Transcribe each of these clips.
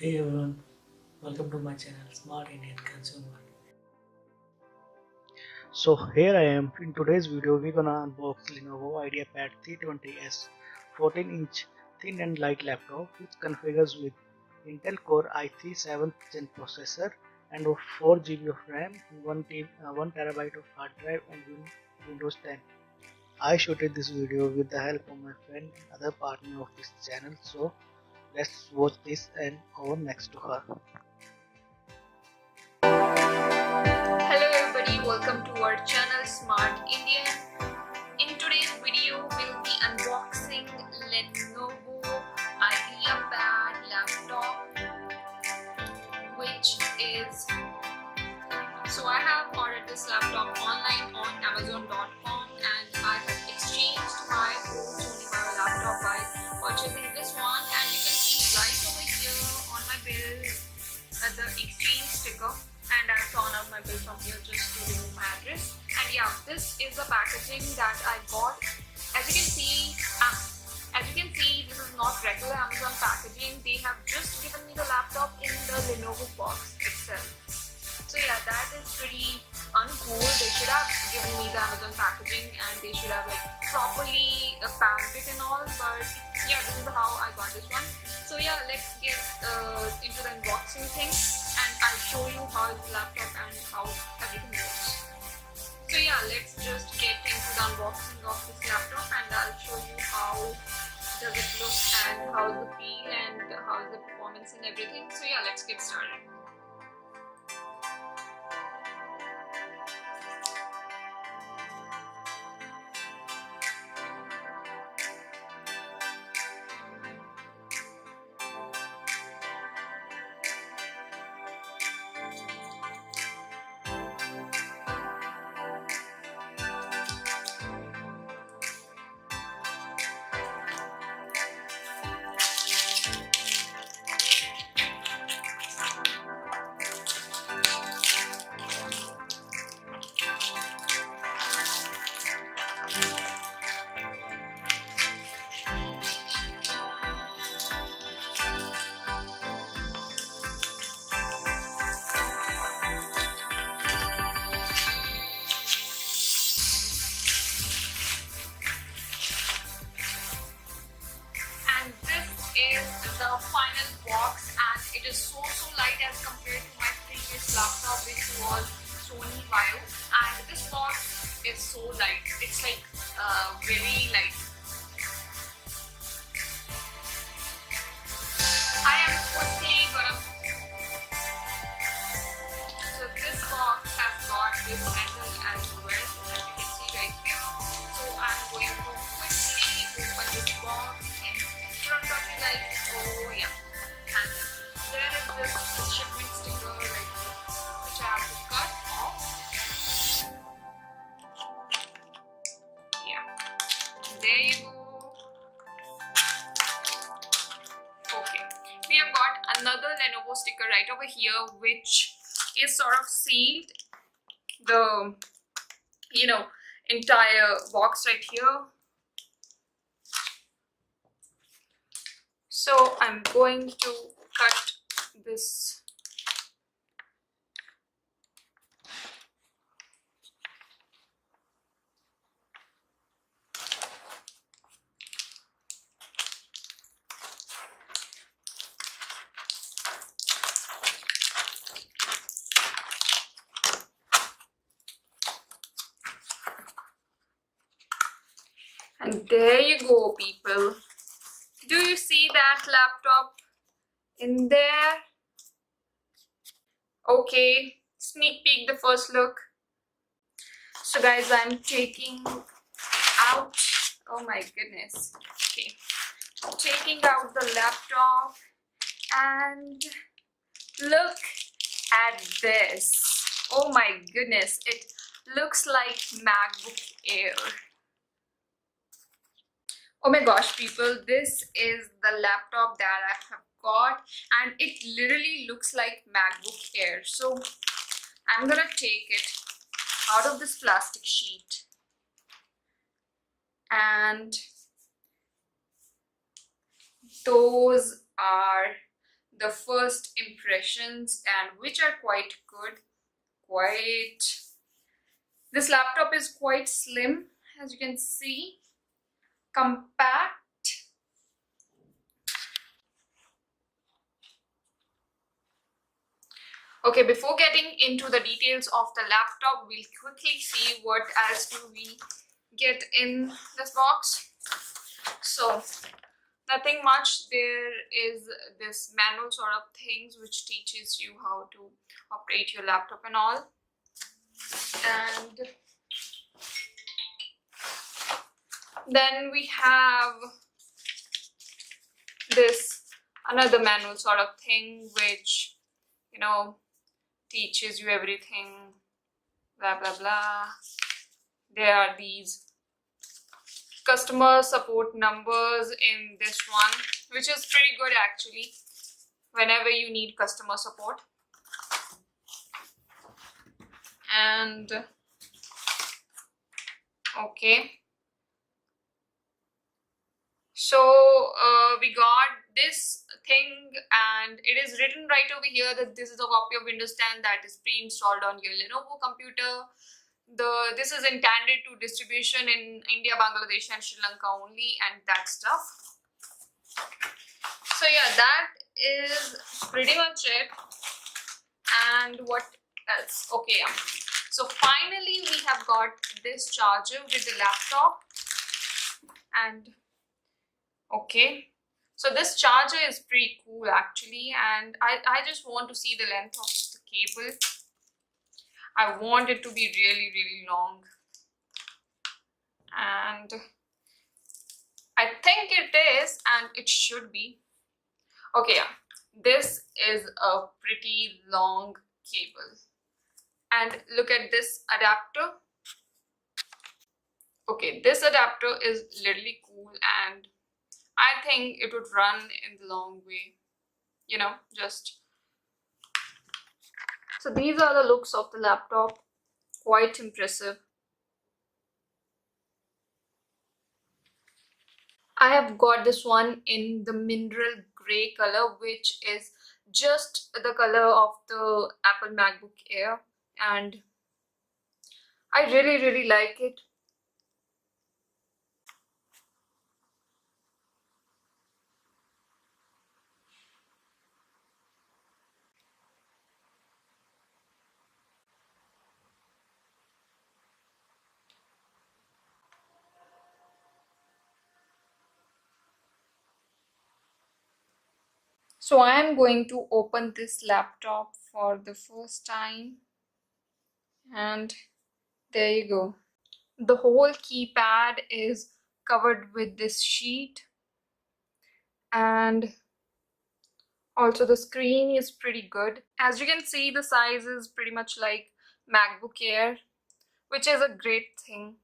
Hey everyone, welcome to my channel Smart Indian Consumer. So here I am. In today's video we're gonna unbox Lenovo IdeaPad 320s 14-inch thin and light laptop which configures with Intel Core i3 7th gen processor and 4 GB of RAM and 1 terabyte of hard drive and Windows 10. I shooted this video with the help of my friend, other partner of this channel, so let's watch this and over next to her. Hello everybody, welcome to our channel Smart Indian. In today's video, we'll be unboxing Lenovo IdeaPad laptop, which is, so I have ordered this laptop online on Amazon.com and I have exchanged my old Sony Vaio laptop by purchasing this one, and you can see right over here on my bill the exchange sticker. And I've torn out my bill from here just to remove my address. And yeah, this is the packaging that I got. As you can see, this is not regular Amazon packaging. They have just given me the laptop in the Lenovo box itself. So yeah, that is pretty uncool. They should have given me the Amazon packaging and they should have properly packed it and all. But yeah, this is how I got this one. So yeah, let's get into the unboxing thing. And I'll show you how the laptop and how everything works. So yeah, let's just get into the unboxing of this laptop and I'll show you how does it look and how's the feel and how's the performance and everything. So yeah, let's get started. Is the final box, and it is so light as compared to my previous laptop which was Sony Vaio, and this box is so light. It's like very light. I am quickly gonna, so this box has got this metal as well, as you can see right here. So I'm going to quickly open this box front of you guys. Oh yeah, and there is this shipment sticker right here which I have to cut off. Yeah, there you go. Okay, we have got another Lenovo sticker right over here which is sort of sealed the entire box right here. So I'm going to cut this. And there you go, people. Do you see that laptop in there? Okay, sneak peek, the first look. So guys, I'm taking out, oh my goodness. Okay, I'm taking out the laptop and look at this. Oh my goodness, it looks like MacBook Air. Oh my gosh, people, this is the laptop that I have got and it literally looks like MacBook Air. So I'm gonna take it out of this plastic sheet and those are the first impressions, and which are quite good. This laptop is quite slim, as you can see, compact. Okay, before getting into the details of the laptop, we'll quickly see what else do we get in this box. So nothing much. There is this manual sort of things which teaches you how to operate your laptop and all. And then we have this another manual sort of thing which, you know, teaches you everything, blah blah blah. There are these customer support numbers in this one, which is pretty good actually whenever you need customer support. And okay, so we got this thing, and it is written right over here that this is a copy of Windows 10 that is pre-installed on your Lenovo computer. This is intended to distribution in India, Bangladesh and Sri Lanka only, and that stuff. So yeah, that is pretty much it. And what else? Okay, yeah. So finally we have got this charger with the laptop. And okay, so this charger is pretty cool actually, and I just want to see the length of the cable. I want it to be really, really long, and I think it is, and it should be. Okay, yeah, this is a pretty long cable, and look at this adapter. Okay, this adapter is literally cool, and I think it would run in the long way, you know, just. So these are the looks of the laptop, quite impressive. I have got this one in the mineral gray color, which is just the color of the Apple MacBook Air, and I really, really like it. So I am going to open this laptop for the first time, and there you go. The whole keypad is covered with this sheet, and also the screen is pretty good. As you can see, the size is pretty much like MacBook Air, which is a great thing.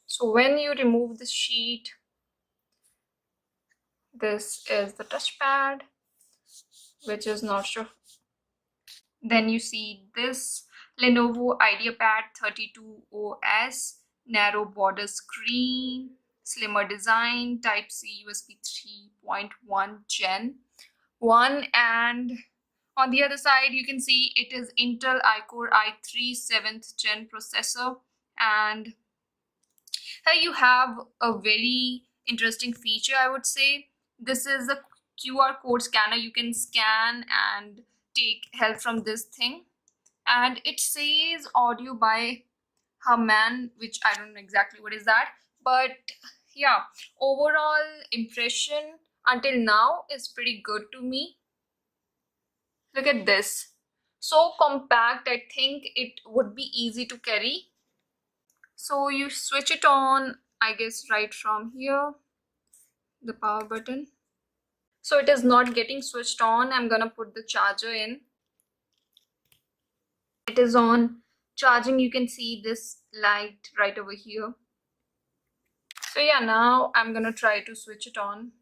So when you remove the sheet, this is the touchpad, which is not sure. Then you see this Lenovo IdeaPad 32OS, narrow border screen, slimmer design, Type-C USB 3.1 Gen 1, and on the other side you can see it is Intel iCore i3 7th Gen processor. And here you have a very interesting feature, I would say. This is a QR code scanner. You can scan and take help from this thing, and it says audio by Haman, which I don't know exactly what is that, but yeah, overall impression until now is pretty good to me. Look at this, so compact. I think it would be easy to carry. So you switch it on, I guess, right from here, the power button. So it is not getting switched on. I'm gonna put the charger in. It is on charging. You can see this light right over here. So yeah, now I'm gonna try to switch it on,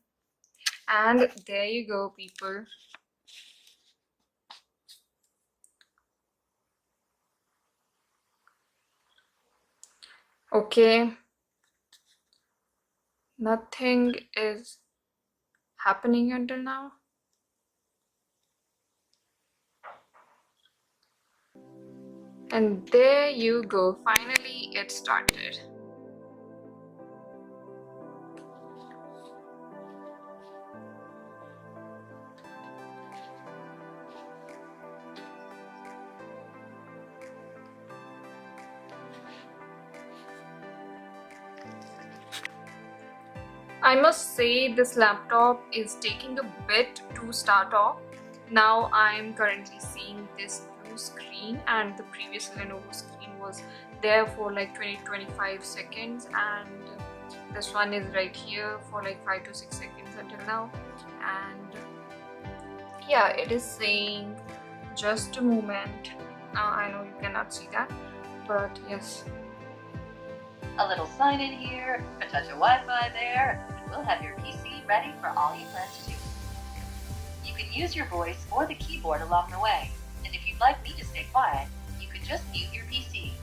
and there you go, people. Okay, nothing is happening until now. And there you go, finally it started. I must say this laptop is taking a bit to start off. Now I'm currently seeing this blue screen, and the previous Lenovo screen was there for like 20-25 seconds, and this one is right here for like 5 to 6 seconds until now. And yeah, it is saying just a moment. I know you cannot see that, but yes. A little sign in here, a touch of Wi-Fi there, and we'll have your PC ready for all you plan to do. You can use your voice or the keyboard along the way, and if you'd like me to stay quiet, you can just mute your PC.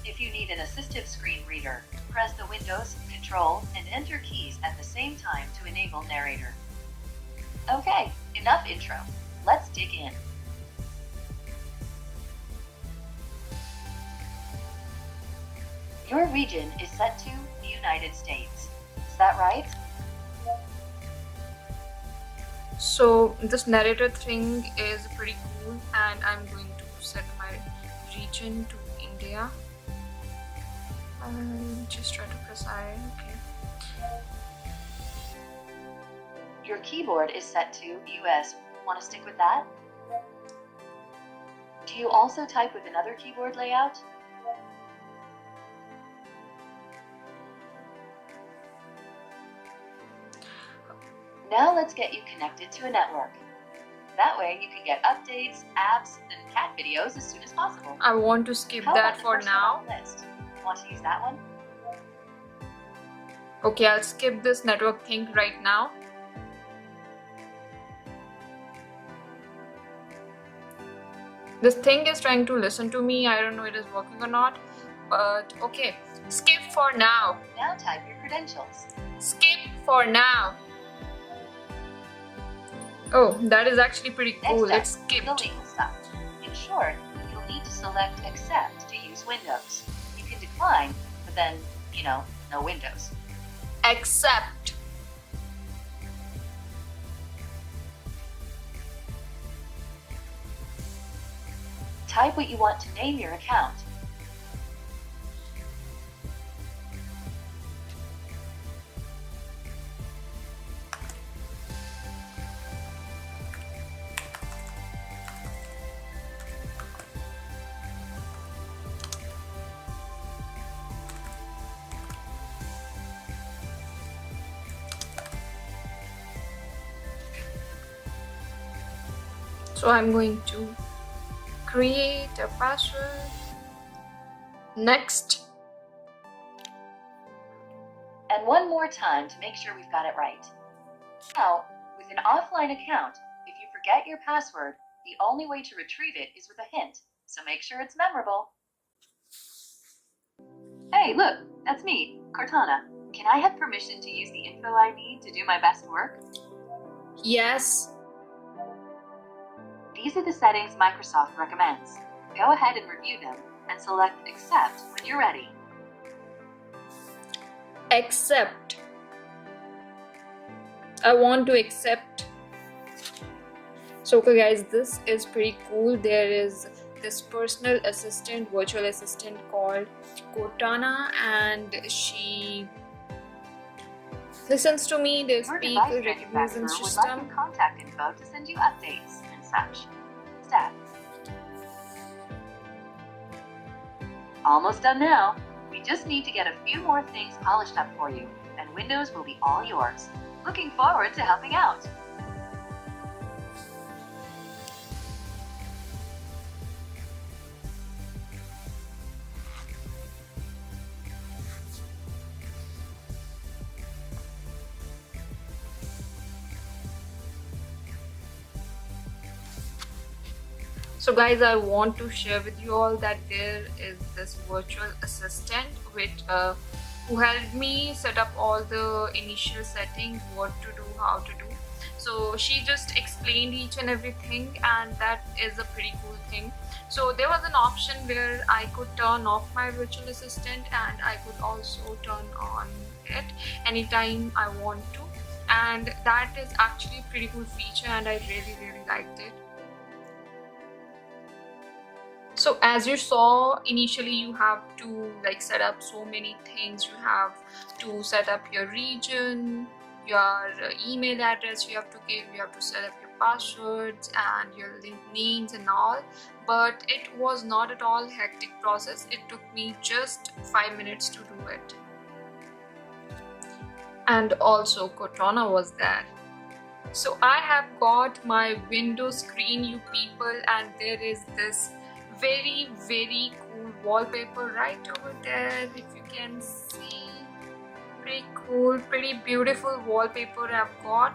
If you need an assistive screen reader, press the Windows, Control, and Enter keys at the same time to enable narrator. Okay, enough intro. Let's dig in. Your region is set to the United States. Is that right? So this narrator thing is pretty cool, and I'm going to set my region to India. Just try to press I. Okay. Your keyboard is set to US. Want to stick with that? Do you also type with another keyboard layout? Now let's get you connected to a network. That way you can get updates, apps, and cat videos as soon as possible. I want to skip that for now. List? Want to use that one? Okay, I'll skip this network thing right now. This thing is trying to listen to me. I don't know it is working or not, but okay. Skip for now. Now type your credentials. Skip for now. Oh, that is actually pretty cool. Let's skip the legal stuff. In short, you'll need to select Accept to use Windows. You can decline, but then, no Windows. Accept. Type what you want to name your account. So I'm going to create a password. Next. And one more time to make sure we've got it right. Now, with an offline account, if you forget your password, the only way to retrieve it is with a hint, so make sure it's memorable. Hey, look, that's me, Cortana. Can I have permission to use the info I need to do my best work? Yes. These are the settings Microsoft recommends. Go ahead and review them and select Accept when you're ready. Accept. I want to accept. So okay guys, this is pretty cool. There is this personal assistant, virtual assistant called Cortana, and she listens to me. There's vehicle recognition system. Would like your contact info to send you updates and such. Step. Almost done now. We just need to get a few more things polished up for you, and Windows will be all yours. Looking forward to helping out. So guys, I want to share with you all that there is this virtual assistant who helped me set up all the initial settings, what to do, how to do. So she just explained each and everything, and that is a pretty cool thing. So there was an option where I could turn off my virtual assistant, and I could also turn on it anytime I want to, and that is actually a pretty cool feature, and I really liked it. So as you saw, initially you have to like set up so many things. You have to set up your region, your email address you have to give, you have to set up your passwords and your link names and all, but it was not at all hectic process. It took me just 5 minutes to do it. And also Cortana was there. So I have got my window screen, you people, and there is this very cool wallpaper right over there, if you can see. Pretty cool, pretty beautiful wallpaper I've got.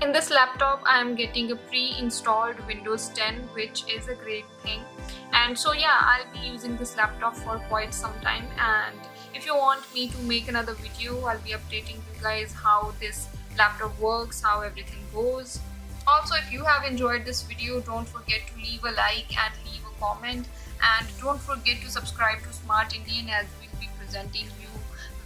In this laptop I am getting a pre-installed Windows 10, which is a great thing. And so yeah, I'll be using this laptop for quite some time, and if you want me to make another video, I'll be updating you guys how this laptop works, how everything goes. Also, if you have enjoyed this video, don't forget to leave a like and leave a comment, and don't forget to subscribe to Smart Indian, as we'll be presenting you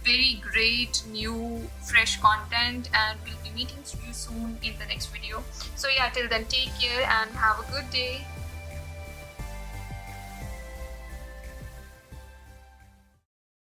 very great new fresh content, and we'll be meeting you soon in the next video. So yeah, till then, take care and have a good day.